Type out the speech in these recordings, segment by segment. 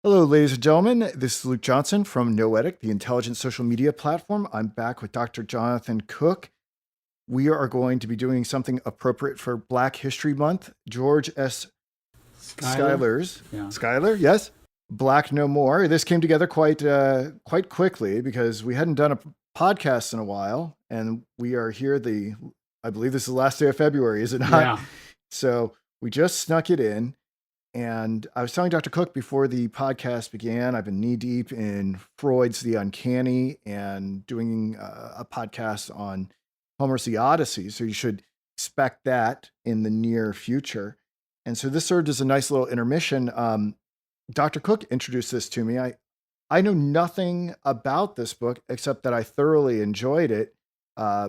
Hello, ladies and gentlemen. This is Luke Johnson from Noetic, the intelligent social media platform. I'm back with Dr. Jonathan Cook. We are going to be doing something appropriate for Black History Month. George S. Schuyler? Yeah. Schuyler, yes, Black No More. This came together quite quickly because we hadn't done a podcast in a while, and we are here. I believe this is the last day of February, is it not? Yeah. So we just snuck it in. And I was telling Dr. Cook before the podcast began, I've been knee deep in Freud's The Uncanny and doing a podcast on Homer's The Odyssey. So you should expect that in the near future. And so this served as a nice little intermission. Dr. Cook introduced this to me. I know nothing about this book except that I thoroughly enjoyed it. Uh,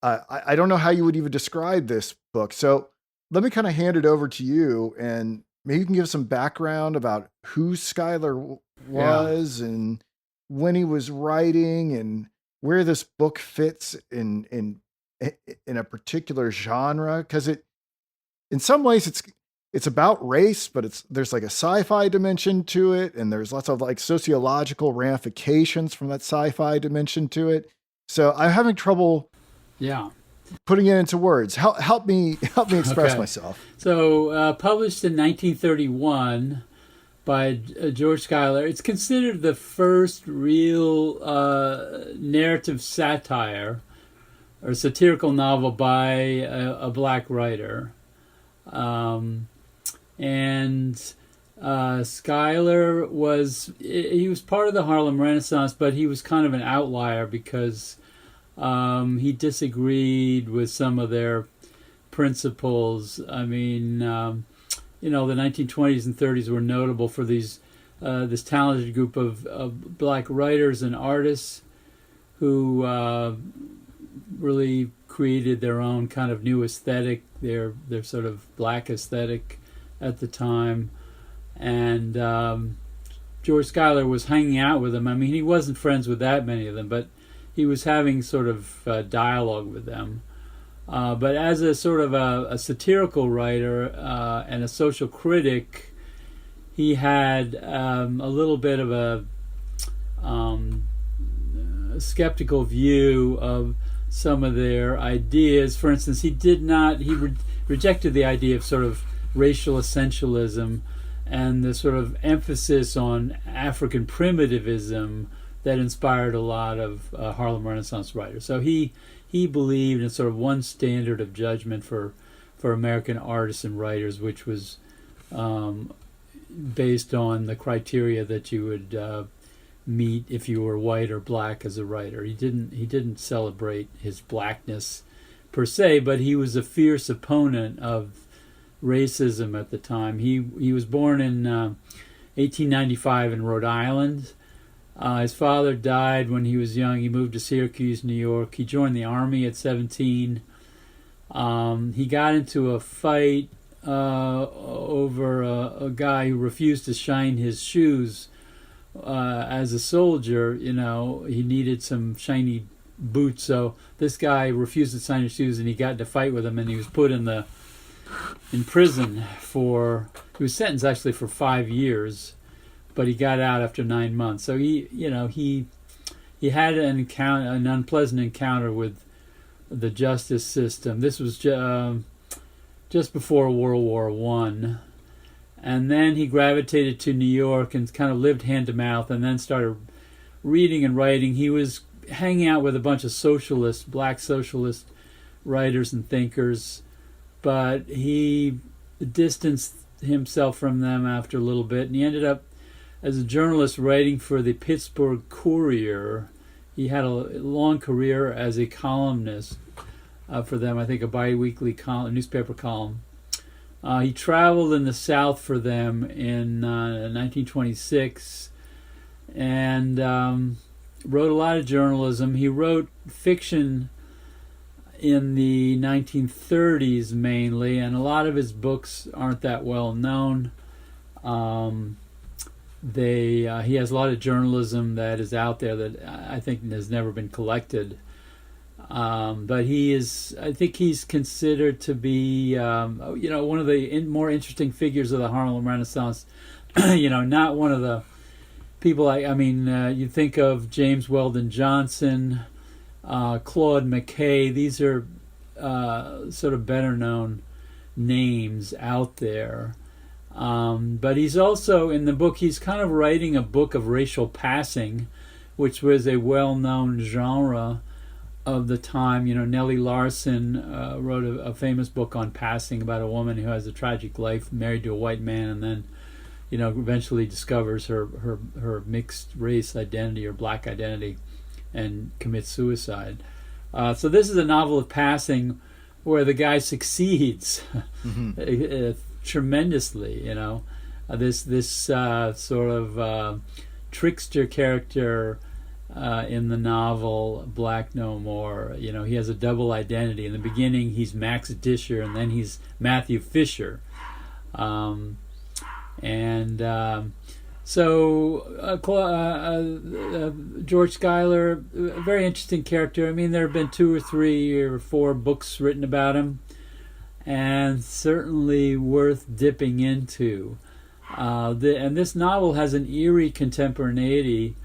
I don't know how you would even describe this book. So let me kind of hand it over to you, and maybe you can give some background about who Schuyler Yeah. was and when he was writing and where this book fits in a particular genre. Because in some ways it's about race, but there's like a sci-fi dimension to it, and there's lots of like sociological ramifications from that sci-fi dimension to it. So I'm having trouble Yeah. putting it into words. Help me express Okay. myself. So, published in 1931 by George Schuyler, it's considered the first real narrative satire or satirical novel by a black writer. Um, and Schuyler he was part of the Harlem Renaissance, but he was kind of an outlier because he disagreed with some of their principles. I mean, the 1920s and 30s were notable for this talented group of black writers and artists who really created their own kind of new aesthetic, their sort of black aesthetic at the time. And George Schuyler was hanging out with them. I mean, he wasn't friends with that many of them, but he was having sort of dialogue with them. But as a sort of a satirical writer and a social critic, he had a little bit of a skeptical view of some of their ideas. For instance, he rejected the idea of sort of racial essentialism and the sort of emphasis on African primitivism that inspired a lot of Harlem Renaissance writers. So he believed in sort of one standard of judgment for American artists and writers, which was based on the criteria that you would meet if you were white or black as a writer. He didn't celebrate his blackness per se, but he was a fierce opponent of racism at the time. He was born in 1895 in Rhode Island. His father died when he was young. He moved to Syracuse, New York. He joined the Army at 17. He got into a fight over a guy who refused to shine his shoes as a soldier. He needed some shiny boots, so this guy refused to shine his shoes, and he got into a fight with him, and he was put in prison he was sentenced actually for 5 years, but he got out after 9 months. So he had an unpleasant encounter with the justice system. This was just before World War One, and then he gravitated to New York and kind of lived hand to mouth, and then started reading and writing. He was hanging out with a bunch of black socialist writers and thinkers, but he distanced himself from them after a little bit, and he ended up as a journalist writing for the Pittsburgh Courier. He had a long career as a columnist for them, I think a bi-weekly newspaper column. He traveled in the South for them in 1926 and wrote a lot of journalism. He wrote fiction in the 1930s mainly, and a lot of his books aren't that well known. He has a lot of journalism that is out there that I think has never been collected. But I think he's considered to be, one of the more interesting figures of the Harlem Renaissance, not one of the people. You think of James Weldon Johnson, Claude McKay. These are sort of better known names out there. But he's also, in the book, he's kind of writing a book of racial passing, which was a well-known genre of the time. Nellie Larson wrote a famous book on passing about a woman who has a tragic life, married to a white man, and then, eventually discovers her mixed race identity or black identity and commits suicide. So this is a novel of passing where the guy succeeds tremendously. This sort of trickster character in the novel Black No More. He has a double identity. In the beginning, he's Max Disher, and then he's Matthew Fisher. George Schuyler, a very interesting character. There have been 2 or 3 or 4 books written about him, and certainly worth dipping into. And this novel has an eerie contemporaneity,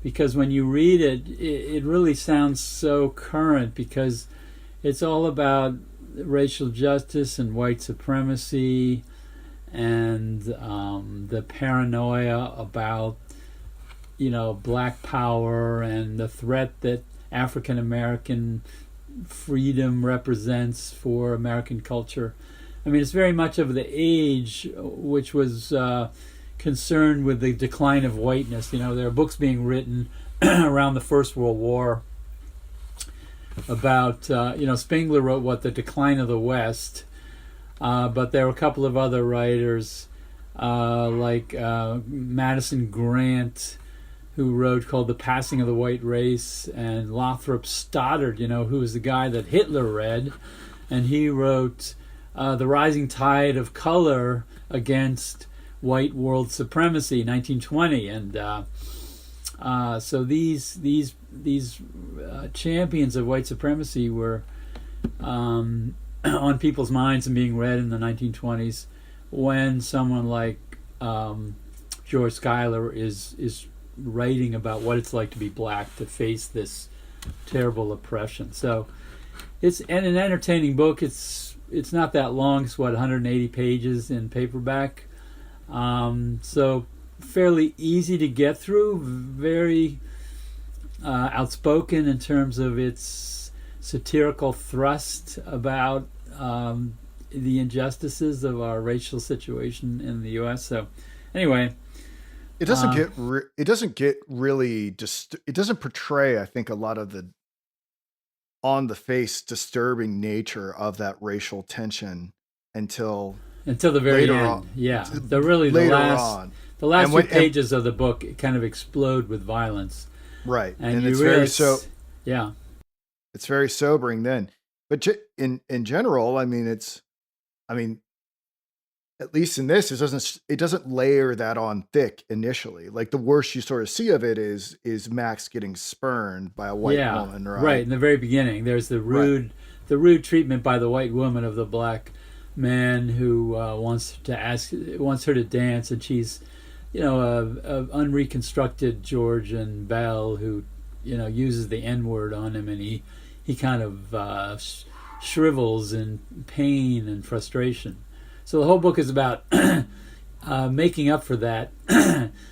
because when you read it, it really sounds so current, because it's all about racial justice and white supremacy and the paranoia about black power and the threat that African American freedom represents for American culture. It's very much of the age which was concerned with the decline of whiteness. There are books being written around the First World War about, Spengler wrote The Decline of the West, but there were a couple of other writers like Madison Grant, who wrote called The Passing of the White Race, and Lothrop Stoddard, who was the guy that Hitler read, and he wrote The Rising Tide of Color Against White World Supremacy, 1920, and so these champions of white supremacy were on people's minds and being read in the 1920s, when someone like George Schuyler is writing about what it's like to be black, to face this terrible oppression. So it's an entertaining book. It's not that long. It's 180 pages in paperback. So fairly easy to get through, very outspoken in terms of its satirical thrust about the injustices of our racial situation in the U.S. So anyway, it doesn't it doesn't portray, I think, a lot of the on the face disturbing nature of that racial tension until the very end. On. Yeah, The last few pages of the book kind of explode with violence. Right, and it's realize, it's very sobering then. But in general, at least in this, it doesn't layer that on thick initially. Like, the worst you sort of see of it is Max getting spurned by a white woman, right? Right, in the very beginning, there's the rude treatment by the white woman of the black man who wants her to dance, and she's, a unreconstructed Georgian belle who, uses the N-word on him, and he kind of shrivels in pain and frustration. So the whole book is about making up for that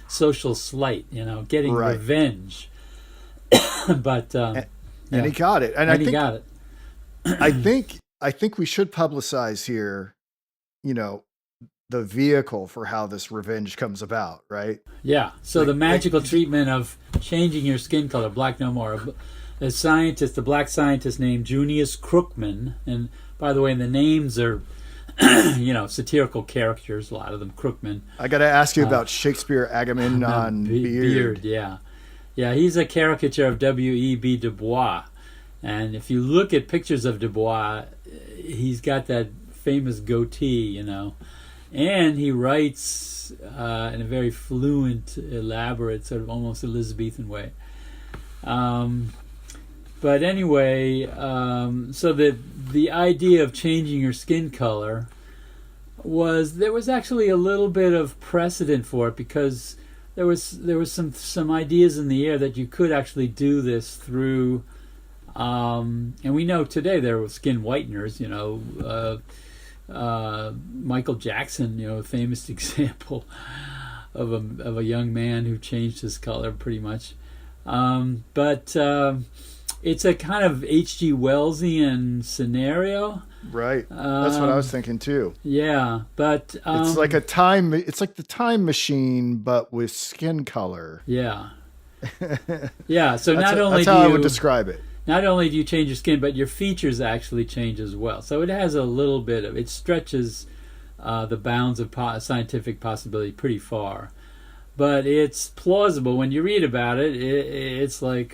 social slight, getting revenge. But and he got it, and he got it. I think we should publicize here, the vehicle for how this revenge comes about, right? Yeah. So the magical treatment of changing your skin color, Black No More. The black scientist named Junius Crookman, and by the way, the names are satirical characters, a lot of them Crookman. I got to ask you about Shakespeare Agamemnon Beard. Yeah, he's a caricature of W.E.B. Du Bois, and if you look at pictures of Du Bois, he's got that famous goatee, and he writes in a very fluent, elaborate, sort of almost Elizabethan way. But anyway, so the idea of changing your skin color there was actually a little bit of precedent for it, because there was some ideas in the air that you could actually do this through, and we know today there were skin whiteners. Michael Jackson, famous example of a young man who changed his color pretty much. But it's a kind of H.G. Wellsian scenario. Right. That's what I was thinking too. Yeah, but it's like the time machine, but with skin color. Yeah. Yeah. So that's how I would describe it. Not only do you change your skin, but your features actually change as well. So it has a little bit of, it stretches the bounds of scientific possibility pretty far. But it's plausible when you read about it. It's like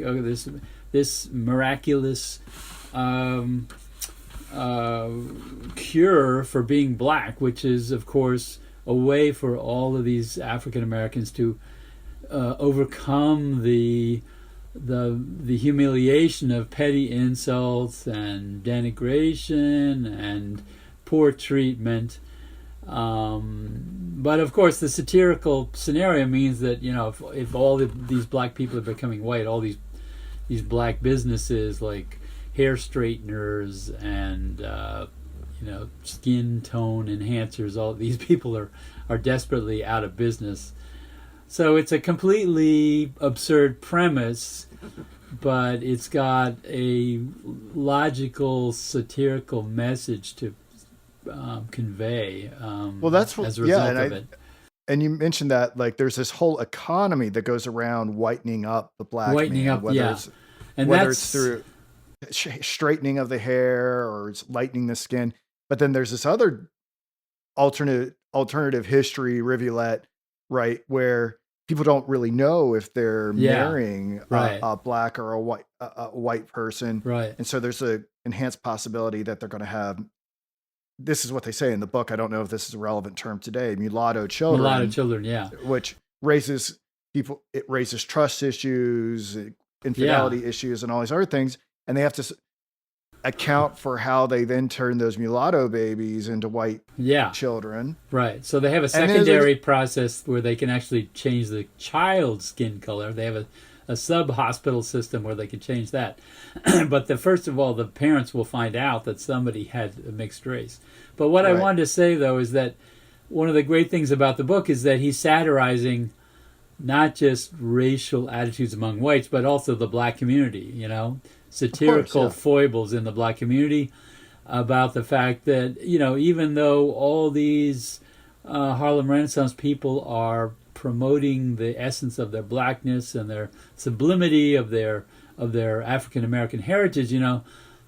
this miraculous cure for being black, which is, of course, a way for all of these African Americans to overcome the humiliation of petty insults and denigration and poor treatment. But of course, the satirical scenario means that if all these black people are becoming white, all these black businesses like hair straighteners and skin tone enhancers, all these people are desperately out of business. So it's a completely absurd premise, but it's got a logical satirical message to convey. Well, that's what, as a result of it. And you mentioned that there's this whole economy that goes around whitening up the black man, whether it's through straightening of the hair or it's lightening the skin. But then there's this other alternative history rivulet, right, where people don't really know if they're marrying a black or a white person, right? And so there's an enhanced possibility that they're going to have. This is what they say in the book. I don't know if this is a relevant term today. Mulatto children, yeah. Which raises people. It raises trust issues, infidelity issues, and all these other things. And they have to account for how they then turn those mulatto babies into white children. Right. So they have a secondary process where they can actually change the child's skin color. They have a sub-hospital system where they can change that. But first of all, the parents will find out that somebody had a mixed race. But what I wanted to say, though, is that one of the great things about the book is that he's satirizing not just racial attitudes among whites, but also the black community, satirical foibles in the black community about the fact that, even though all these Harlem Renaissance people are promoting the essence of their blackness and their sublimity of their African American heritage,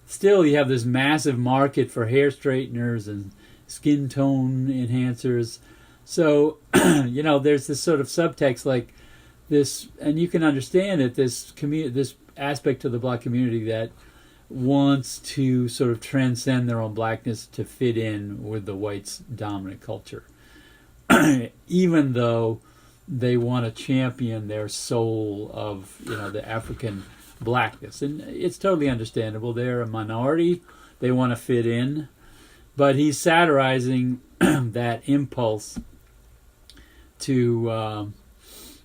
still you have this massive market for hair straighteners and skin tone enhancers. So, there's this sort of subtext like this, and you can understand it, this aspect of the black community that wants to sort of transcend their own blackness to fit in with the whites' dominant culture, even though they want to champion their soul of the African blackness. And it's totally understandable. They're a minority. They want to fit in. But he's satirizing that impulse to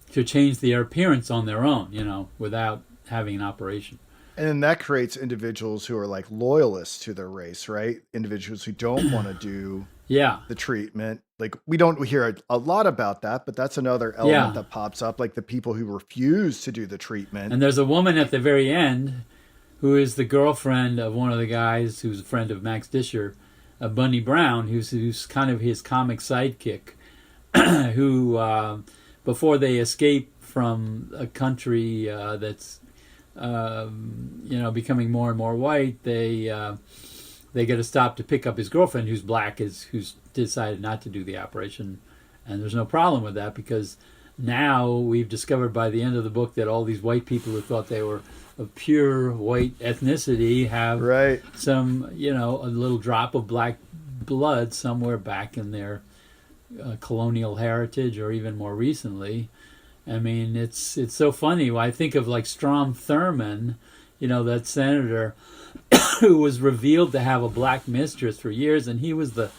change their appearance on their own, without having an operation. And then that creates individuals who are loyalists to their race, right? Individuals who don't want to do the treatment. We don't hear a lot about that, but that's another element that pops up, like the people who refuse to do the treatment. And there's a woman at the very end who is the girlfriend of one of the guys who's a friend of Max Disher, Bunny Brown, who's kind of his comic sidekick, who before they escape from a country that's becoming more and more white, they get a stop to pick up his girlfriend, who's black, who's decided not to do the operation, and there's no problem with that because now we've discovered by the end of the book that all these white people who thought they were of pure white ethnicity have some, a little drop of black blood somewhere back in their colonial heritage, or even more recently. I mean, it's so funny. I think of Strom Thurmond, that senator who was revealed to have a black mistress for years, and he was the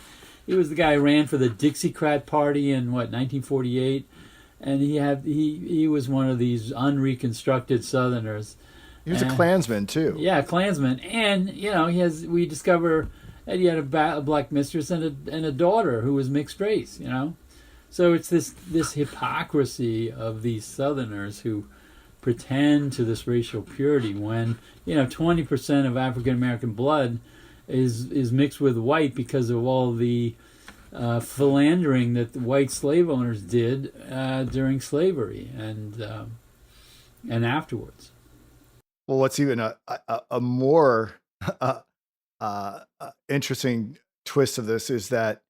he was the guy who ran for the Dixiecrat Party in what 1948, and he was one of these unreconstructed Southerners. He was a Klansman too. Yeah, Klansman, and we discover that he had a black mistress and a daughter who was mixed race. So it's this hypocrisy of these Southerners who pretend to this racial purity when 20% of African American blood is mixed with white because of all the philandering that the white slave owners did during slavery and afterwards. Well, what's even a more interesting twist of this is that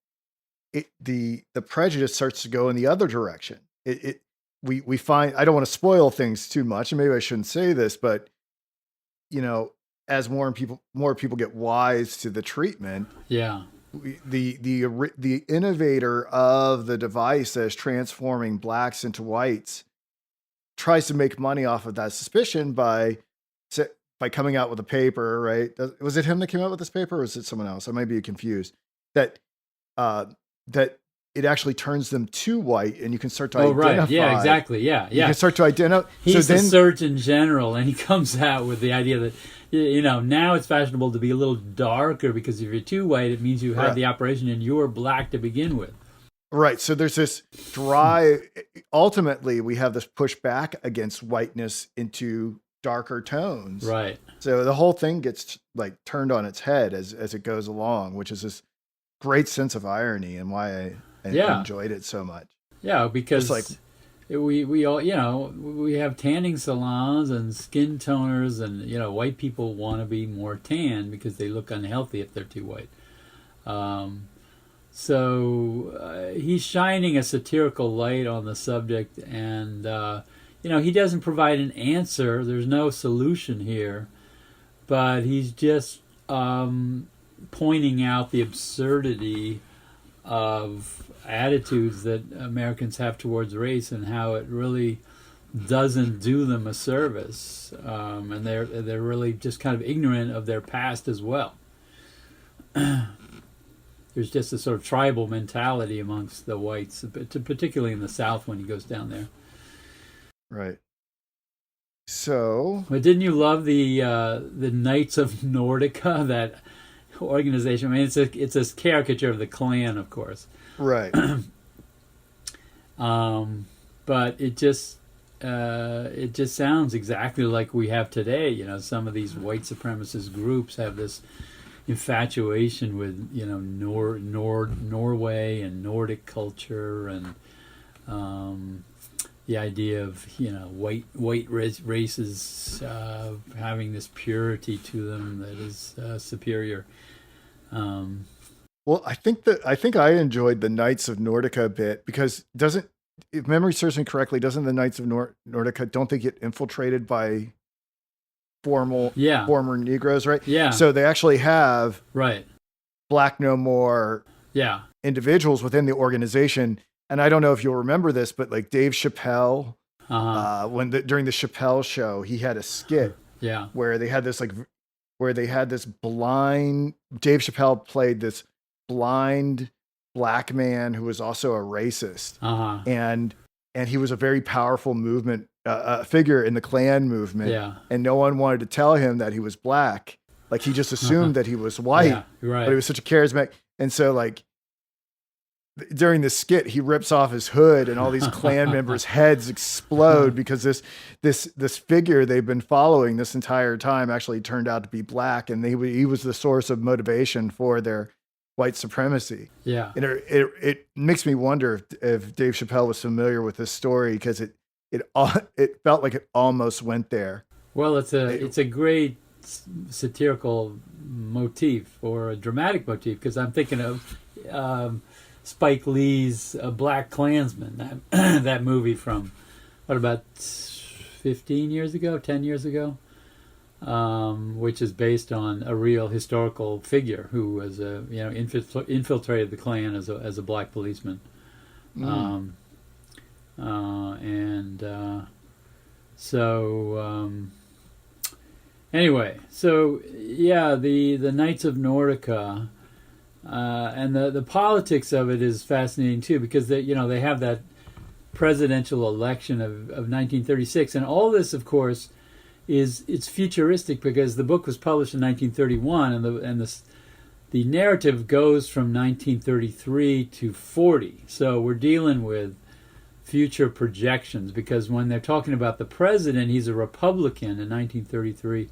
the prejudice starts to go in the other direction. We find, I don't want to spoil things too much, and maybe I shouldn't say this, but as more people get wise to the treatment, the innovator of the device that is transforming blacks into whites tries to make money off of that suspicion by coming out with a paper, right? Was it him that came out with this paper, or was it someone else? I might be confused. That it actually turns them to white, and you can start to identify. Right. Yeah, exactly. Yeah. You can start to identify. He's the Surgeon General, and he comes out with the idea that, now it's fashionable to be a little darker because if you're too white, it means you had the operation and you're black to begin with. Right. So there's this drive. Ultimately, we have this pushback against whiteness into darker tones. Right. So the whole thing gets turned on its head as it goes along, which is this great sense of irony and why I enjoyed it so much. Yeah, because we all we have tanning salons and skin toners, and white people want to be more tan because they look unhealthy if they're too white. So he's shining a satirical light on the subject, and he doesn't provide an answer. There's no solution here, but he's just pointing out the absurdity of attitudes that Americans have towards race and how it really doesn't do them a service, and they're really just kind of ignorant of their past as well. There's just a sort of tribal mentality amongst the whites, particularly in the South when he goes down there. Right. So, but didn't you love the Knights of Nordica, that organization? I mean, it's a caricature of the Klan, of course. Right. But it just sounds exactly like we have today. Some of these white supremacist groups have this infatuation with Norway and Nordic culture and the idea of white races having this purity to them that is superior. Well, I think I enjoyed the Knights of Nordica a bit because if memory serves me correctly, doesn't the Knights of Nordica, don't they get infiltrated by former Negroes, right? Yeah. So they actually have Black No More individuals within the organization. And I don't know if you'll remember this, but Dave Chappelle, during the Chappelle show, he had a skit where they had this blind, Dave Chappelle played this blind black man who was also a racist. And he was a very powerful figure in the Klan movement. And no one wanted to tell him that he was black. He just assumed that he was white, but he was such a charismatic. And so during the skit, he rips off his hood and all these Klan members' heads explode because this figure they've been following this entire time actually turned out to be black. And he was the source of motivation for their white supremacy. Yeah. And it makes me wonder if Dave Chappelle was familiar with this story because it felt like it almost went there. Well, it's a great satirical motif or a dramatic motif because I'm thinking of Spike Lee's Black Klansman, that movie from about 15 years ago, 10 years ago, which is based on a real historical figure who was infiltrated the Klan as a black policeman. Anyway, so the Knights of Nordica And the politics of it is fascinating too, because they have that presidential election of 1936, and all this, of course, it's futuristic because the book was published in 1931, and the narrative goes from 1933 to 40. So we're dealing with future projections, because when they're talking about the president, he's a Republican in 1933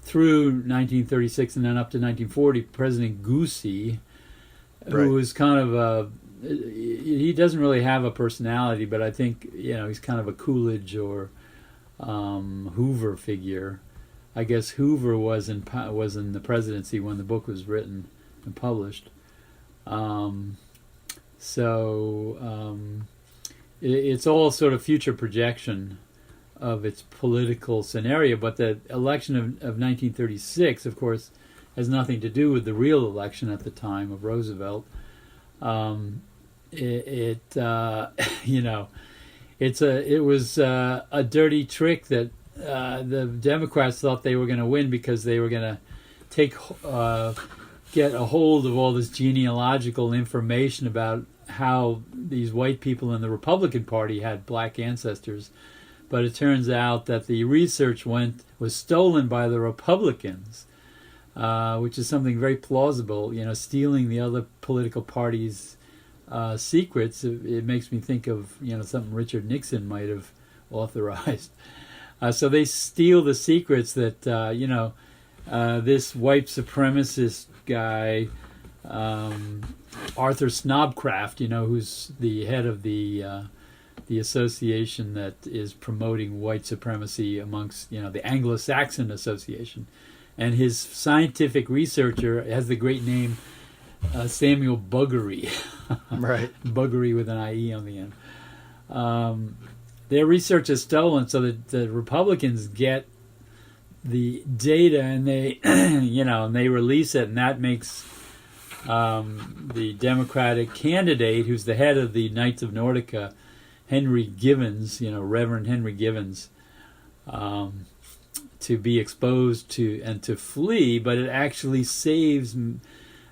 through 1936, and then up to 1940, President Goosey, who was kind of he doesn't really have a personality, but I think he's kind of a Coolidge or Hoover figure. I guess Hoover was in the presidency when the book was written and published. It's all sort of future projection of its political scenario, but the election of 1936, of course, has nothing to do with the real election at the time of Roosevelt. It was a dirty trick that the Democrats thought they were going to win, because they were going to get a hold of all this genealogical information about how these white people in the Republican Party had black ancestors. But it turns out that the research was stolen by the Republicans, which is something very plausible. Stealing the other political parties' secrets. It makes me think of something Richard Nixon might have authorized. So they steal the secrets that this white supremacist guy, Arthur Snodcraft, who's the head of the association that is promoting white supremacy amongst the Anglo-Saxon Association, and his scientific researcher has the great name Samuel Buggery, right? Buggery with an IE on the end. Their research is stolen, so that the Republicans get the data, and they and they release it, and that makes the Democratic candidate, who's the head of the Knights of Nordica, Henry Givens, Reverend Henry Givens, to be exposed to and to flee, but it actually saves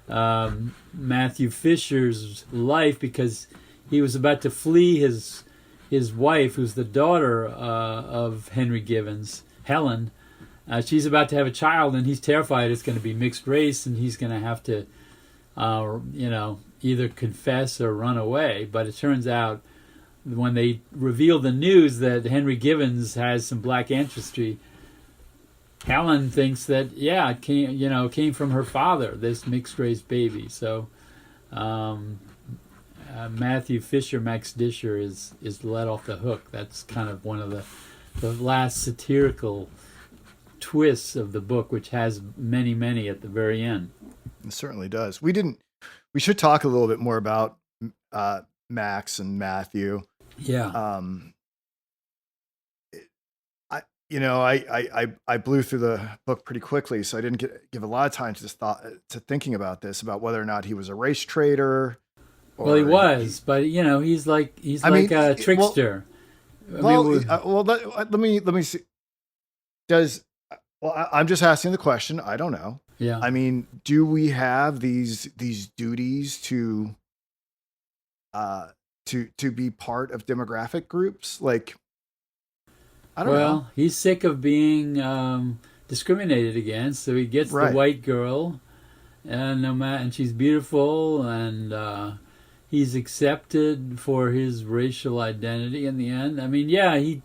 Matthew Fisher's life, because he was about to flee his wife, who's the daughter of Henry Givens, Helen. She's about to have a child, and he's terrified it's going to be mixed race, and he's going to have to, either confess or run away. But it turns out, when they reveal the news that Henry Givens has some black ancestry, Helen thinks that it came from her father, this mixed race baby. So Matthew Fisher, Max Disher, is let off the hook. That's kind of one of the last satirical twists of the book, which has many, many at the very end. It certainly does. We should talk a little bit more about Max and Matthew. Yeah. I blew through the book pretty quickly, so I didn't give a lot of time to thinking about about whether or not he was a race traitor. Well, he was, but he's like a trickster. Let me see. I'm just asking the question. I don't know. Yeah. I mean, do we have these duties to be part of demographic groups? Like, I don't know. Well, he's sick of being discriminated against, so he gets the white girl, and she's beautiful, and he's accepted for his racial identity in the end. I mean, he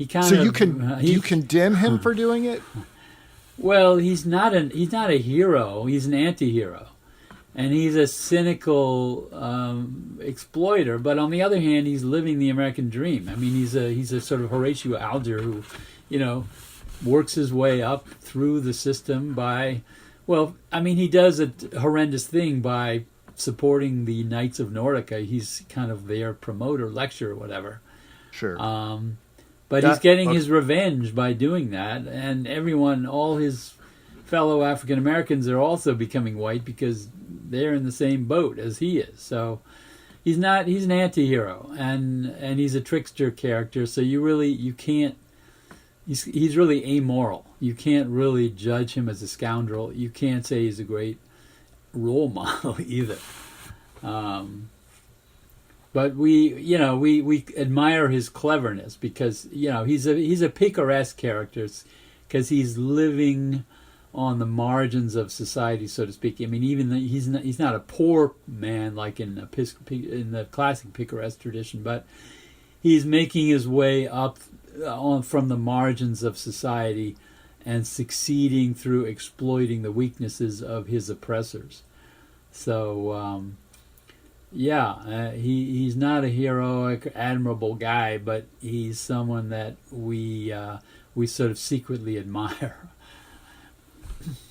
kind of. So do you condemn him for doing it? Well, he's not a hero. He's an anti-hero, and he's a cynical exploiter. But on the other hand, he's living the American dream. I mean, he's a sort of Horatio Alger who, works his way up through the system by, he does a horrendous thing by supporting the Knights of Nordica. He's kind of their promoter, lecturer, whatever. Sure. But he's getting his revenge by doing that, and all his fellow African Americans are also becoming white because they're in the same boat as he is. So he's an anti-hero, and he's a trickster character. So you can't. He's really amoral. You can't really judge him as a scoundrel. You can't say he's a great role model either. But we admire his cleverness because he's a picaresque character because he's living on the margins of society, so to speak. I mean, he's not a poor man like in the classic picaresque tradition, but he's making his way up from the margins of society and succeeding through exploiting the weaknesses of his oppressors. So, he's not a heroic, admirable guy, but he's someone that we sort of secretly admire.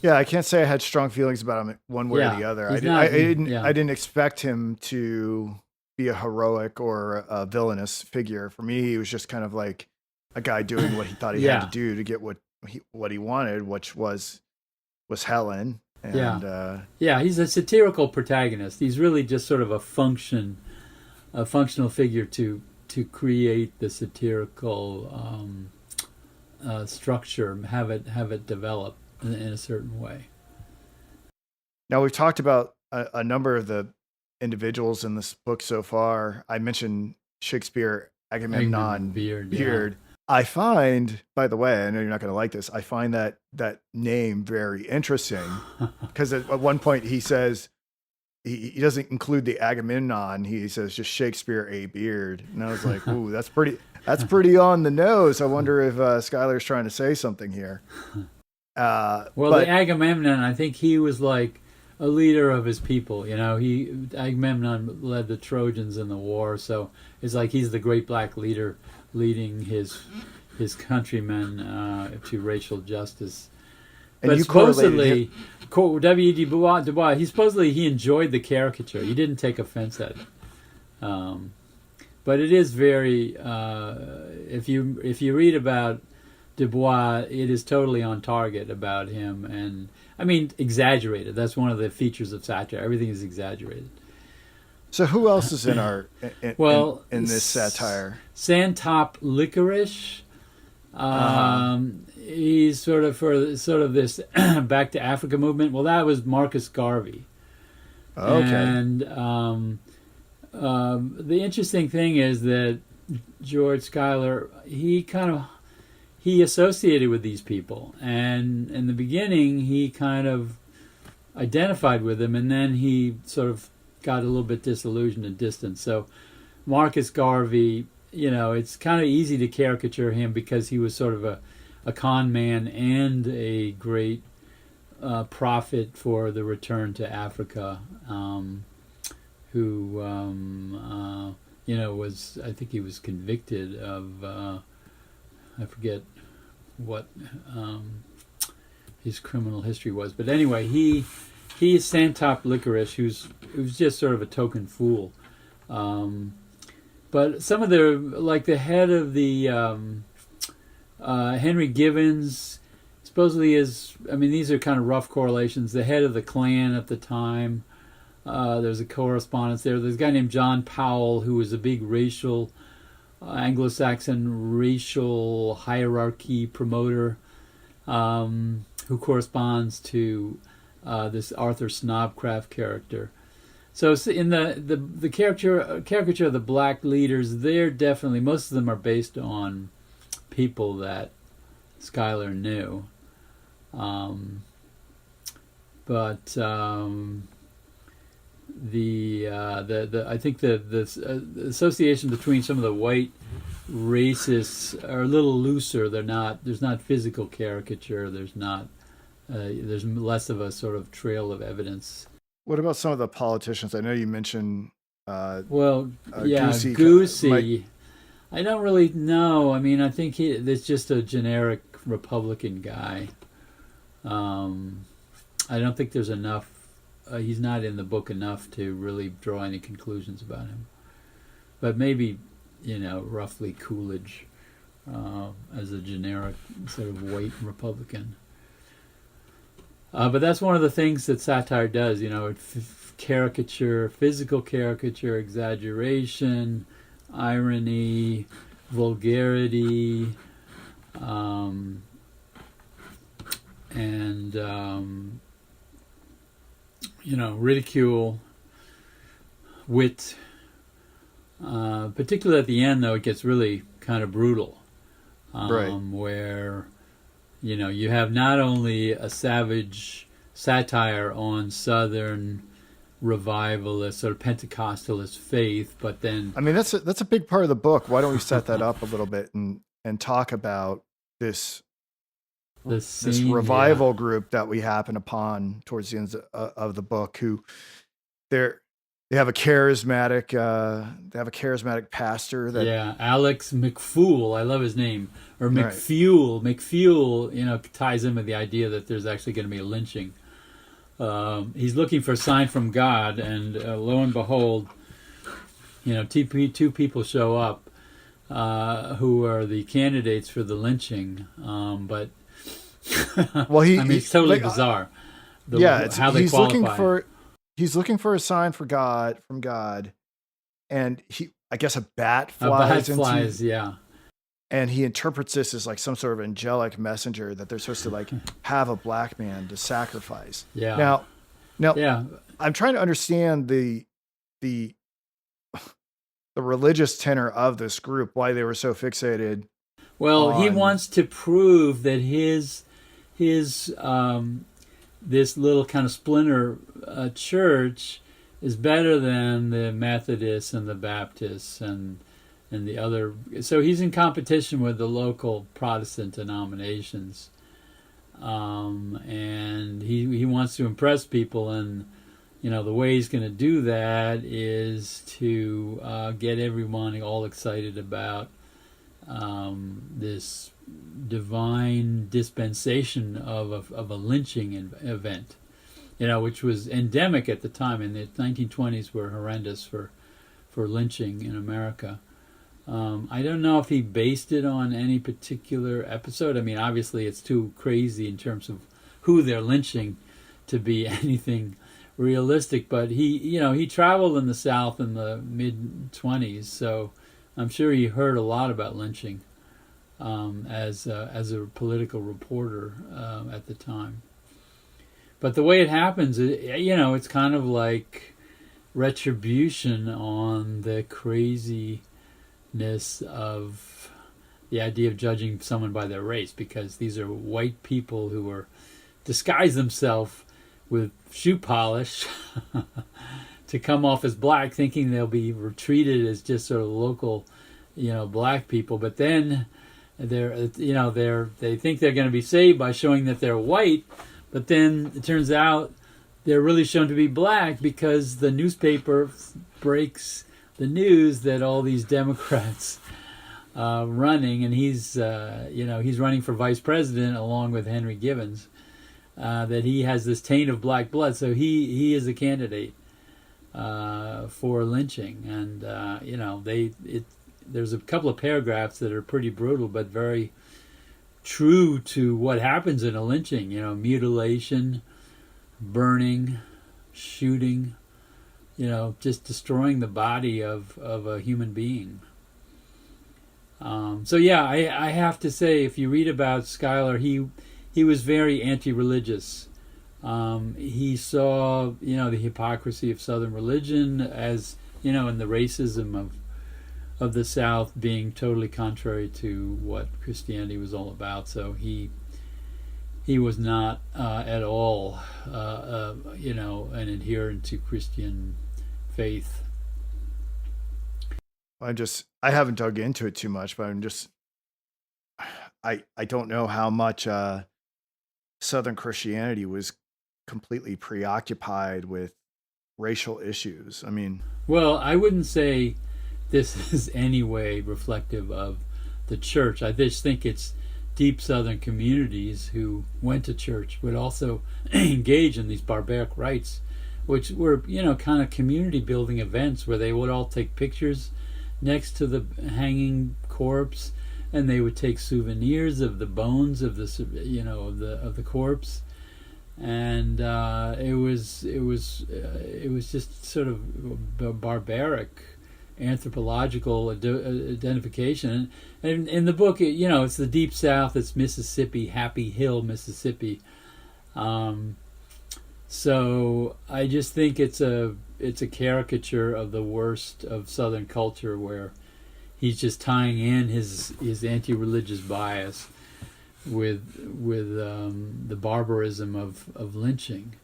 Yeah, I can't say I had strong feelings about him one way or the other. I didn't expect him to be a heroic or a villainous figure. For me, he was just kind of like a guy doing what he thought he had to do to get what he wanted, which was Helen. And, he's a satirical protagonist. He's really just sort of a functional figure to create the satirical structure, have it develop in a certain way. Now, we've talked about a number of the individuals in this book so far. I mentioned Shakespeare, Agamemnon, Beard. Yeah. I find, by the way, I know you're not going to like this, I find that name very interesting because at one point he says, he doesn't include the Agamemnon. He says just Shakespeare, a Beard. And I was like, ooh, that's pretty on the nose. I wonder if Schuyler's trying to say something here. The Agamemnon, I think he was like a leader of his people. Agamemnon led the Trojans in the war, so it's like he's the great black leader leading his countrymen to racial justice. But supposedly, W.E.B. Du Bois, he enjoyed the caricature. He didn't take offense at it. But it is very, if you read about Du Bois, it is totally on target about him, and I mean exaggerated. That's one of the features of satire. Everything is exaggerated. So who else is in in this satire? Santop Licorice. He's sort of this back to Africa movement. Well, that was Marcus Garvey. Okay. And the interesting thing is that George Schuyler, he associated with these people, and in the beginning he kind of identified with them, and then he sort of got a little bit disillusioned and distant. So Marcus Garvey, it's kind of easy to caricature him because he was sort of a con man and a great prophet for the return to Africa, who was, I think he was convicted of I forget what his criminal history was, but anyway, he is Santop Licorice, who's just sort of a token fool. But some of the head of the Henry Gibbons supposedly is, I mean, these are kind of rough correlations. The head of the Klan at the time, there's a correspondence there. There's a guy named John Powell who was a big Anglo-Saxon racial hierarchy promoter, who corresponds to this Arthur Snodcraft character. So in the caricature of the black leaders, they're definitely, most of them are based on people that Schuyler knew. But I think the association between some of the white racists are a little looser. There's not physical caricature. There's less of a sort of trail of evidence. What about some of the politicians? I know you mentioned Goosey. I don't really know. I mean, I think it's just a generic Republican guy. I don't think there's enough. He's not in the book enough to really draw any conclusions about him. But maybe, roughly Coolidge as a generic sort of white Republican. But that's one of the things that satire does, caricature, physical caricature, exaggeration, irony, vulgarity, and ridicule, wit. Particularly at the end, though, it gets really kind of brutal. Right. Where, you have not only a savage satire on Southern revivalist or Pentecostalist faith, but then I mean, that's a big part of the book. Why don't we set that up a little bit and talk about this revival group that we happen upon towards the end of the book, who they have a charismatic pastor that Alex McFool, I love his name, or McFuel. Right. McFuel, ties in with the idea that there's actually going to be a lynching. He's looking for a sign from God, and lo and behold, two people show up who are the candidates for the lynching. But well, it's totally bizarre. He's looking for a sign from God, and I guess a bat flies. And he interprets this as like some sort of angelic messenger that they're supposed to like have a black man to sacrifice. Yeah. Now, I'm trying to understand the religious tenor of this group, why they were so fixated. Well, he wants to prove that his this little kind of splinter church is better than the Methodists and the Baptists and the other. So he's in competition with the local Protestant denominations, and he wants to impress people. And the way he's going to do that is to get everyone all excited about this divine dispensation of a lynching event, which was endemic at the time. In the 1920s were horrendous for lynching in America. I don't know if he based it on any particular episode. I mean, obviously it's too crazy in terms of who they're lynching to be anything realistic, but he traveled in the South in the mid-20s, so I'm sure he heard a lot about lynching as a political reporter at the time. But the way it happens, it's kind of like retribution on the craziness of the idea of judging someone by their race, because these are white people who are disguise themselves with shoe polish to come off as black, thinking they'll be treated as just sort of local, black people. But then they think they're going to be saved by showing that they're white. But then it turns out they're really shown to be black because the newspaper breaks the news that all these Democrats running, and he's running for vice president along with Henry Gibbons, that he has this taint of black blood, so he is a candidate for lynching. And there's a couple of paragraphs that are pretty brutal, but very true to what happens in a lynching. Mutilation, burning, shooting, just destroying the body of a human being. I have to say, if you read about Schuyler, he was very anti-religious. He saw, the hypocrisy of Southern religion as, and the racism of the South being totally contrary to what Christianity was all about. So he was not at all, an adherent to Christian faith. I haven't dug into it too much, but I don't know how much Southern Christianity was completely preoccupied with racial issues. I mean, well, I wouldn't say this is any way reflective of the church. I just think it's deep Southern communities who went to church would also engage in these barbaric rites, which were, kind of community building events where they would all take pictures next to the hanging corpse, and they would take souvenirs of the bones of the corpse, and it was just sort of barbaric anthropological identification. And in the book, it's the Deep South, it's Mississippi, Happy Hill, Mississippi. So I just think it's a caricature of the worst of Southern culture, where he's just tying in his anti-religious bias with the barbarism of lynching.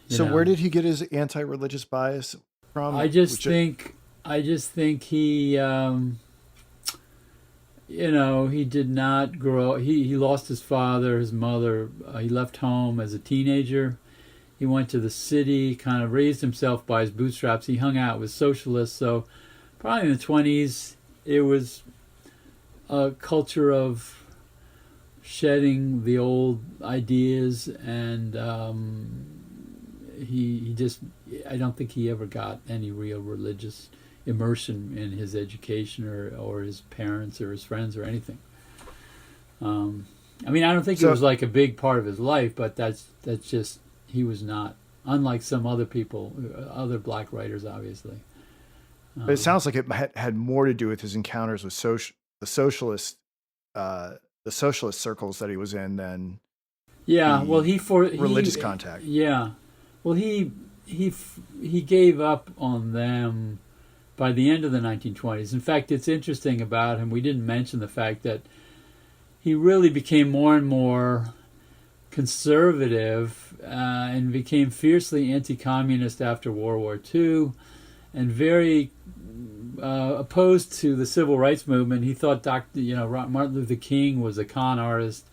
So where did he get his anti-religious bias from? I just think he he did not grow. He lost his father, his mother. He left home as a teenager. He went to the city, kind of raised himself by his bootstraps. He hung out with socialists. So probably in the 20s, it was a culture of shedding the old ideas, and he just, I don't think he ever got any real religious immersion in his education or his parents or his friends or anything. I mean, I don't think it was like a big part of his life, but that's just, he was not, unlike some other people, other black writers, obviously. But it sounds like it had more to do with his encounters with the socialist circles that he was in than religious contact. Yeah, well, he gave up on them by the end of the 1920s. In fact, it's interesting about him. We didn't mention the fact that he really became more and more conservative and became fiercely anti-communist after World War II, and very opposed to the civil rights movement. He thought Martin Luther King was a con artist.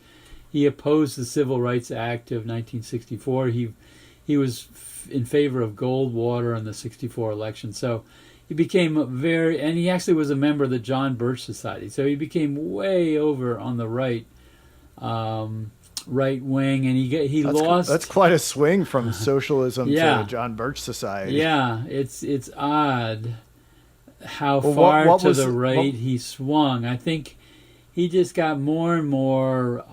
He opposed the Civil Rights Act of 1964. He was in favor of Goldwater in the 64 election. So he became and he actually was a member of the John Birch Society. So he became way over on the right wing, and he lost. That's quite a swing from socialism to the John Birch Society. Yeah, it's odd how far to the right he swung. I think he just got more and more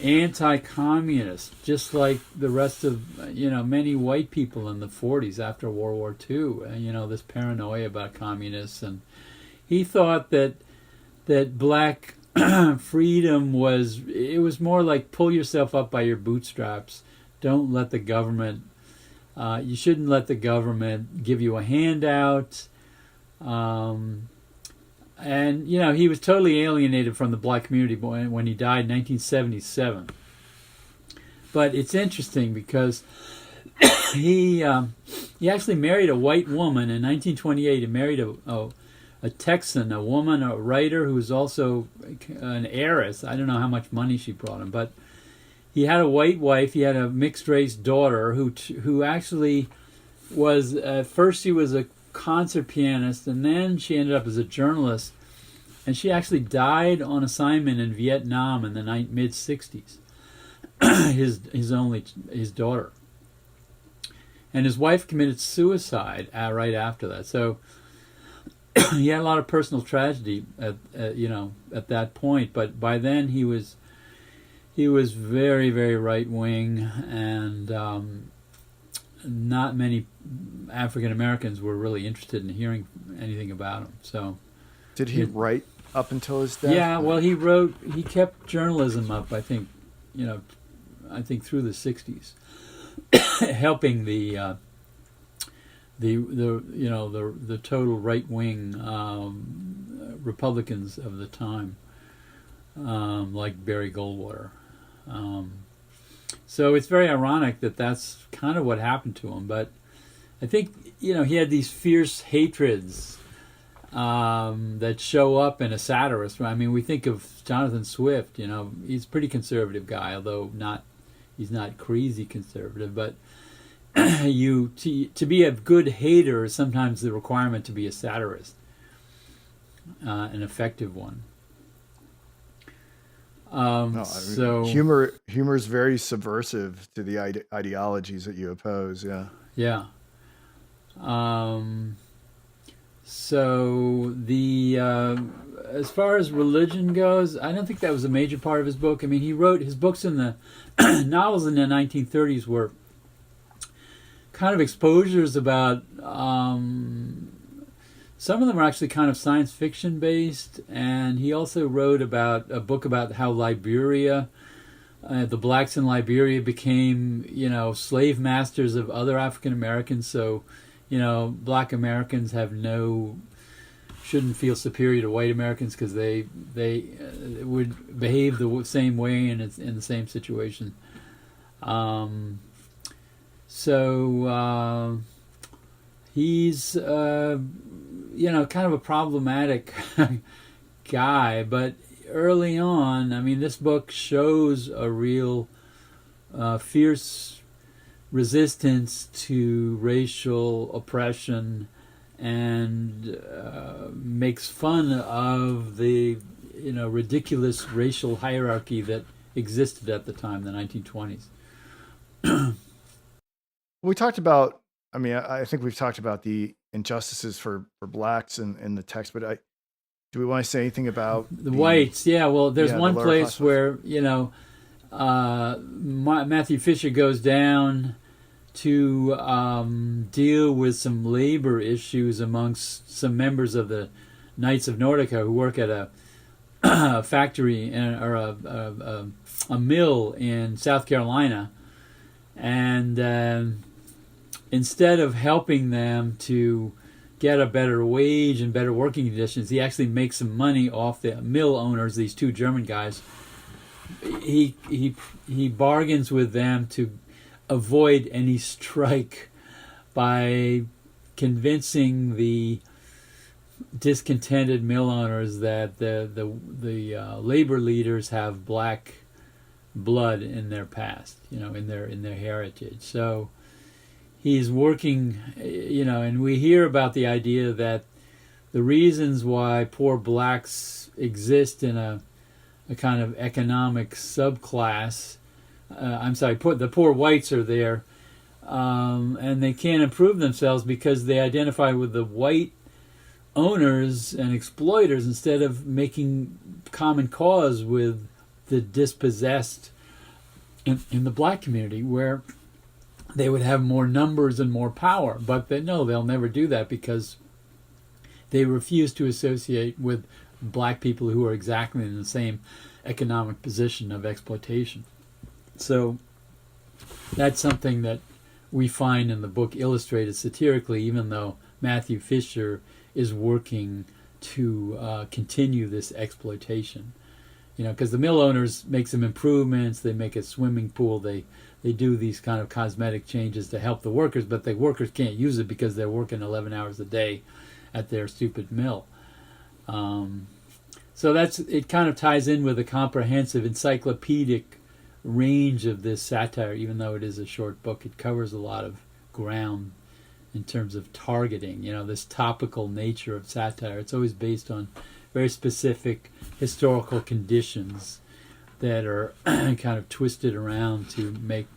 anti-communist, just like the rest of many white people in the 40s after World War II. This paranoia about communists, and he thought that black freedom was more like pull yourself up by your bootstraps. Don't let the government. You shouldn't let the government give you a handout. And he was totally alienated from the black community when he died in 1977. But it's interesting because he actually married a white woman in 1928. He married a Texan, a woman, a writer who was also an heiress. I don't know how much money she brought him, but he had a white wife. He had a mixed race daughter who actually was, at first she was a concert pianist, and then she ended up as a journalist, and she actually died on assignment in Vietnam in the mid 60s. his daughter, and his wife committed suicide right after that. So he had a lot of personal tragedy at that point, but by then he was very, very right wing, and not many African Americans were really interested in hearing anything about him. So, did he write up until his death? Yeah, well, he kept journalism up. I think through the 60s, helping the total right wing Republicans of the time, like Barry Goldwater. So it's very ironic that that's kind of what happened to him. But I think he had these fierce hatreds that show up in a satirist. I mean, we think of Jonathan Swift. He's a pretty conservative guy, although he's not crazy conservative. But to be a good hater is sometimes the requirement to be a satirist, an effective one. Humor is very subversive to the ideologies that you oppose. Yeah. So as far as religion goes, I don't think that was a major part of his book. I mean, he wrote his books in the novels in the 1930s were kind of exposures about. Some of them are actually kind of science fiction based, and he also wrote about a book about how Liberia The blacks in Liberia became, slave masters of other African Americans. So, black Americans shouldn't feel superior to white Americans because they would behave the same way in the same situation. So he's kind of a problematic guy, but early on, I mean, this book shows a real fierce resistance to racial oppression and makes fun of the ridiculous racial hierarchy that existed at the time, the 1920s. We talked about, I mean, I think we've talked about the injustices for blacks in the text, but do we want to say anything about the whites? Yeah, well, there's one place where, Matthew Fisher goes down to deal with some labor issues amongst some members of the Knights of Nordica who work at a factory or a mill in South Carolina. And instead of helping them to get a better wage and better working conditions, he actually makes some money off the mill owners, these two German guys. He bargains with them to avoid any strike by convincing the discontented mill owners that the labor leaders have black blood in their past, in their heritage. So he's working, and we hear about the idea that the reasons why poor blacks exist in a kind of economic subclass, the poor whites are there, and they can't improve themselves because they identify with the white owners and exploiters instead of making common cause with the dispossessed in the black community, where they would have more numbers and more power. But they'll never do that because they refuse to associate with black people who are exactly in the same economic position of exploitation. So that's something that we find in the book illustrated satirically, even though Matthew Fisher is working to continue this exploitation. Because the mill owners make some improvements, they make a swimming pool, they do these kind of cosmetic changes to help the workers, but the workers can't use it because they're working 11 hours a day at their stupid mill. So it kind of ties in with a comprehensive encyclopedic range of this satire. Even though it is a short book, it covers a lot of ground in terms of targeting, this topical nature of satire. It's always based on very specific historical conditions that are kind of twisted around to make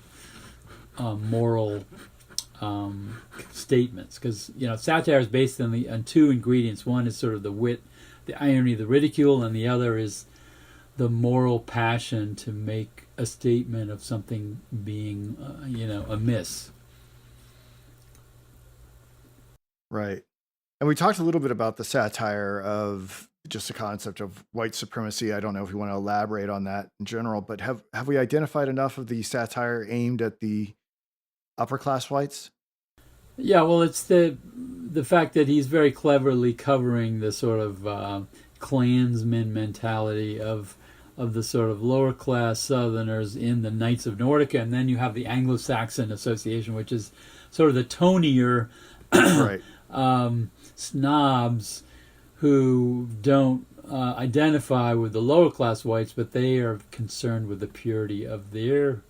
moral statements. Because satire is based on two ingredients. One is sort of the wit, the irony, the ridicule, and the other is the moral passion to make a statement of something being amiss. Right. And we talked a little bit about the satire of just the concept of white supremacy. I don't know if you want to elaborate on that in general, but have we identified enough of the satire aimed at the upper class whites? Yeah, well, it's the fact that he's very cleverly covering the sort of Klansman mentality of the sort of lower class Southerners in the Knights of Nordica, and then you have the Anglo-Saxon Association, which is sort of the tonier right. Snobs who don't identify with the lower class whites, but they are concerned with the purity of their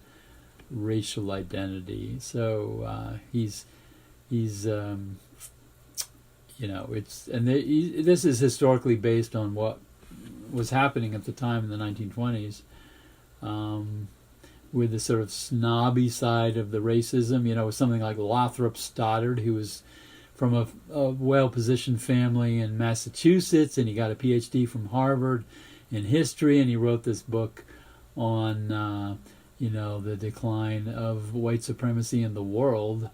racial identity. So this is historically based on what was happening at the time in the 1920s, with the sort of snobby side of the racism. With something like Lothrop Stoddard, who was from a well-positioned family in Massachusetts, and he got a PhD from Harvard in history, and he wrote this book on the decline of white supremacy in the world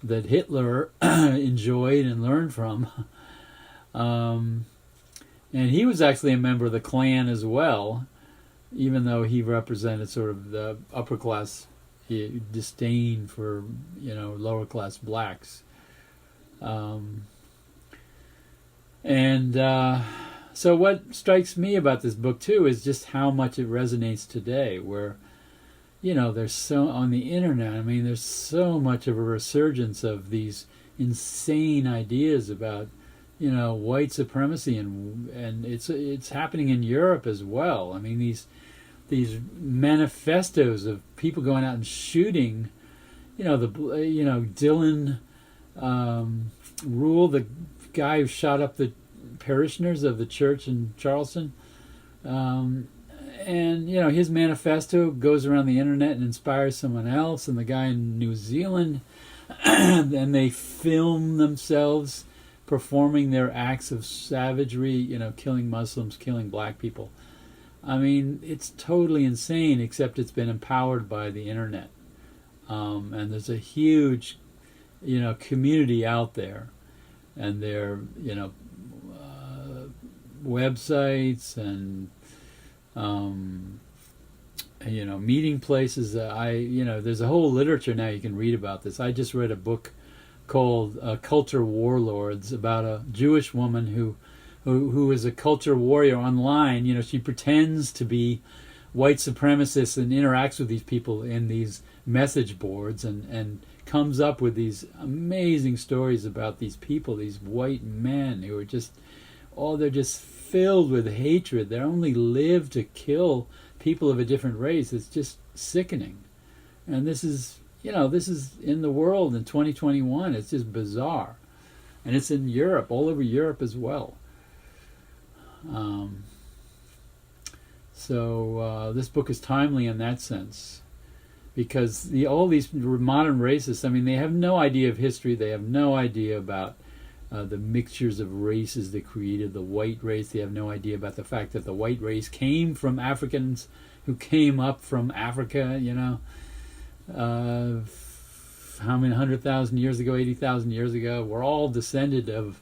that Hitler enjoyed and learned from. And he was actually a member of the Klan as well. even though he represented sort of the upper class disdain for lower class blacks. So what strikes me about this book too is just how much it resonates today, where there's so on the internet. I mean, there's so much of a resurgence of these insane ideas about white supremacy, and it's happening in Europe as well. I mean, these manifestos of people going out and shooting, Dylan Rule, the guy who shot up the parishioners of the church in Charleston. And his manifesto goes around the internet and inspires someone else, and the guy in New Zealand, and they film themselves performing their acts of savagery, killing Muslims, killing black people. I mean, it's totally insane, except it's been empowered by the internet. And there's a huge, community out there, and their, websites and meeting places. There's a whole literature now you can read about this. I just read a book called Culture Warlords about a Jewish woman who is a culture warrior online. She pretends to be white supremacist and interacts with these people in these message boards and comes up with these amazing stories about these people, these white men who are just, they're just filled with hatred. They only live to kill people of a different race. It's just sickening. And this is in the world in 2021. It's just bizarre. And it's in Europe, all over Europe as well. So this book is timely in that sense, because all these modern racists, I mean, they have no idea of history. They have no idea about the mixtures of races that created the white race. They have no idea about the fact that the white race came from Africans who came up from Africa, how many 100,000 years ago, 80,000 years ago. We're all descended of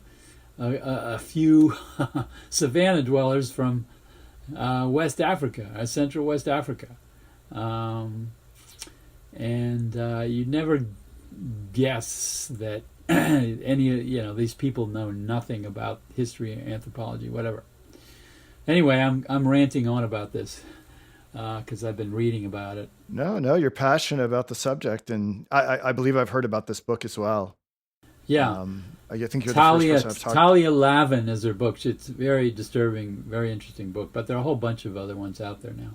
a few savannah dwellers from West Africa, Central West Africa. And you'd never guess that these people know nothing about history, anthropology, whatever. Anyway, I'm ranting on about this because I've been reading about it. No, you're passionate about the subject, and I believe I've heard about this book as well. Yeah. I think you're the first person I've talked to. Talia Lavin is her book. It's a very disturbing, very interesting book, but there are a whole bunch of other ones out there now.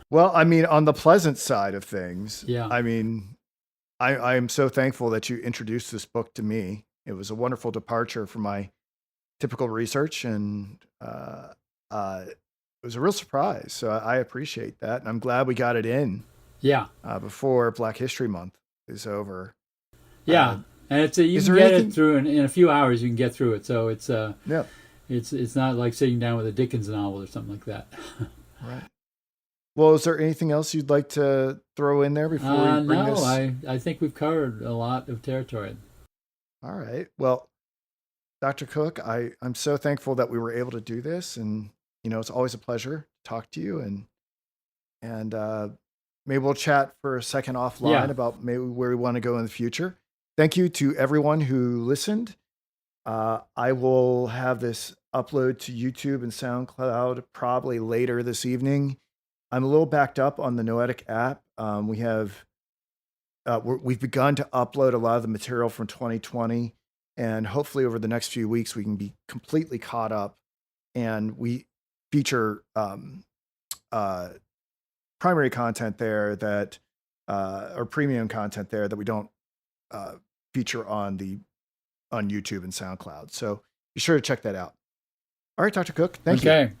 Well, I mean, on the pleasant side of things, yeah. I mean, I am so thankful that you introduced this book to me. It was a wonderful departure from my typical research, and it was a real surprise. So I appreciate that, and I'm glad we got it in. Yeah. Before Black History Month is over. Yeah, and you can get it through in a few hours. You can get through it, so it's it's not like sitting down with a Dickens novel or something like that. Right. Well, is there anything else you'd like to throw in there before we bring this? No, I think we've covered a lot of territory. All right. Well, Dr. Cook, I'm so thankful that we were able to do this, and it's always a pleasure to talk to you, and maybe we'll chat for a second offline about maybe where we want to go in the future. Thank you to everyone who listened. I will have this upload to YouTube and SoundCloud probably later this evening. I'm a little backed up on the Noetic app. We've begun to upload a lot of the material from 2020, and hopefully over the next few weeks we can be completely caught up. And we feature primary content there that or premium content there that we don't feature on YouTube and SoundCloud. So be sure to check that out. All right, Dr. Cook, thank you. Okay.